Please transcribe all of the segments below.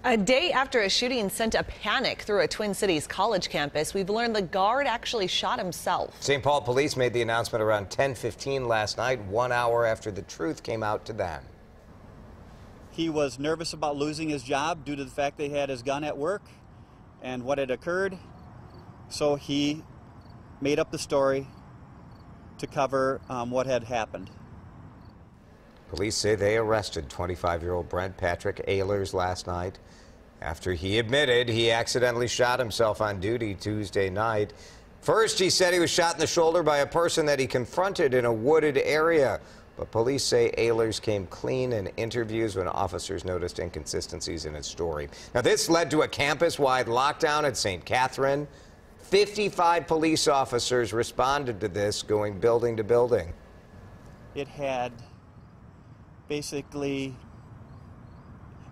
A day after a shooting sent a panic through a Twin Cities college campus, we've learned the guard actually shot himself. St. Paul police made the announcement around 10:15 last night, 1 hour after the truth came out to them. He was nervous about losing his job due to the fact that he had his gun at work and what had occurred. So he made up the story to cover what had happened. Police say they arrested 25-year-old Brent Patrick Ehlers last night after he admitted he accidentally shot himself on duty Tuesday night. First, he said he was shot in the shoulder by a person that he confronted in a wooded area. But police say Ehlers came clean in interviews when officers noticed inconsistencies in his story. Now, this led to a campus-wide lockdown at St. Catherine. 55 police officers responded to this, going building to building. It had basically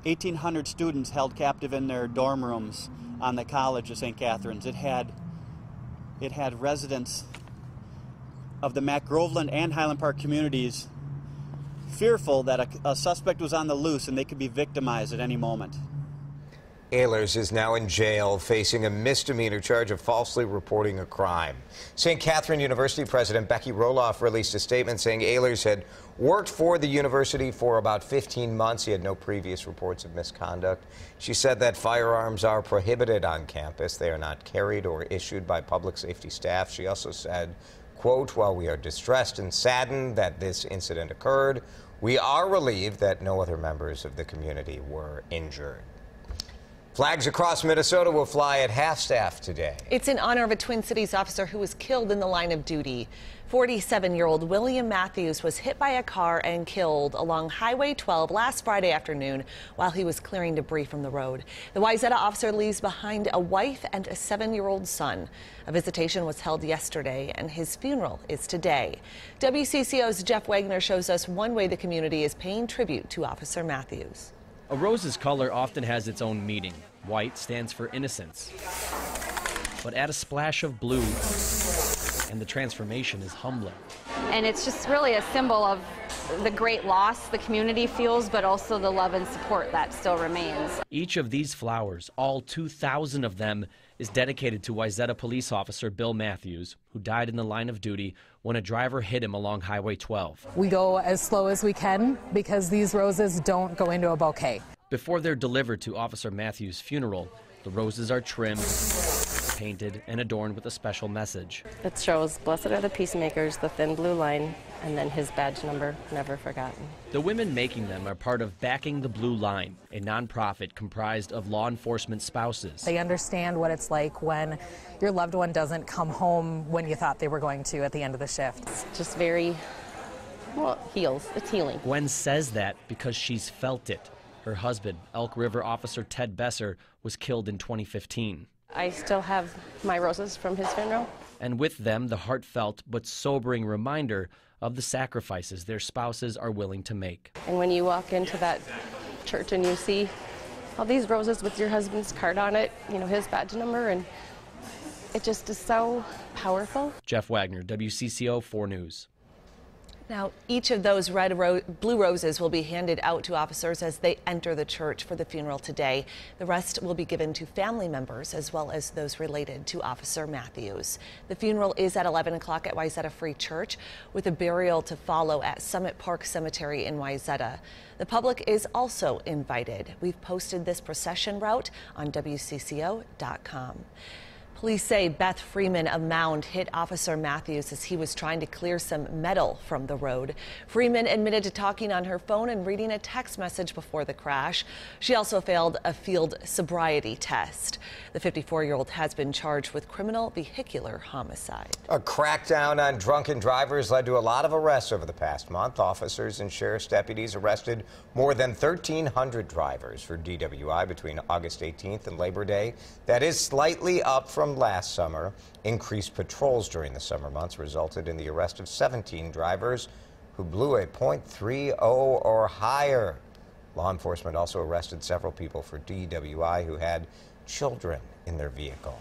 1,800 students held captive in their dorm rooms on the college of St. Catherine's. It had residents of the McGroveland and Highland Park communities fearful that a suspect was on the loose and they could be victimized at any moment. Ehlers is now in jail, facing a misdemeanor charge of falsely reporting a crime. St. Catherine University President Becky Roloff released a statement saying Ehlers had worked for the university for about 15 months. He had no previous reports of misconduct. She said that firearms are prohibited on campus. They are not carried or issued by public safety staff. She also said, quote, "While we are distressed and saddened that this incident occurred, we are relieved that no other members of the community were injured." Flags across Minnesota will fly at half-staff today. It's in honor of a Twin Cities officer who was killed in the line of duty. 47-year-old William Mathews was hit by a car and killed along Highway 12 last Friday afternoon while he was clearing debris from the road. The Wayzata officer leaves behind a wife and a 7-year-old son. A visitation was held yesterday, and his funeral is today. WCCO's Jeff Wagner shows us one way the community is paying tribute to Officer Mathews. A rose's color often has its own meaning. White stands for innocence. But add a splash of blue, and the transformation is humbling. And it's just really a symbol of the great loss the community feels, but also the love and support that still remains. Each of these flowers, all 2,000 of them, is dedicated to Wayzata police officer Bill Mathews, who died in the line of duty when a driver hit him along Highway 12. We go as slow as we can because these roses don't go into a bouquet. Before they're delivered to Officer Mathews' funeral, the roses are trimmed, painted, and adorned with a special message. It shows, "Blessed are the peacemakers, the thin blue line," and then his badge number, never forgotten. The women making them are part of Backing the Blue Line, a nonprofit comprised of law enforcement spouses. They understand what it's like when your loved one doesn't come home when you thought they were going to at the end of the shift. It's just very, well, it heals. It's healing. Gwen says that because she's felt it. Her husband, Elk River officer Ted Besser, was killed in 2015. I still have my roses from his funeral. And with them, the heartfelt but sobering reminder of the sacrifices their spouses are willing to make. And when you walk into that church and you see all these roses with your husband's card on it, you know, his badge number, and it just is so powerful. Jeff Wagner, WCCO 4 News. Now, each of those blue roses will be handed out to officers as they enter the church for the funeral today. The rest will be given to family members as well as those related to Officer Mathews. The funeral is at 11 o'clock at Wayzata Free Church, with a burial to follow at Summit Park Cemetery in Wayzata. The public is also invited. We've posted this procession route on WCCO.com. Police say Beth Freeman of Mound hit Officer Mathews as he was trying to clear some metal from the road. Freeman admitted to talking on her phone and reading a text message before the crash. She also failed a field sobriety test. The 54-year-old has been charged with criminal vehicular homicide. A crackdown on drunken drivers led to a lot of arrests over the past month. Officers and sheriff's deputies arrested more than 1,300 drivers for DWI between August 18th and Labor Day. That is slightly up from last summer. Increased patrols during the summer months resulted in the arrest of 17 drivers who blew a .30 or higher. Law enforcement also arrested several people for DWI who had children in their vehicle.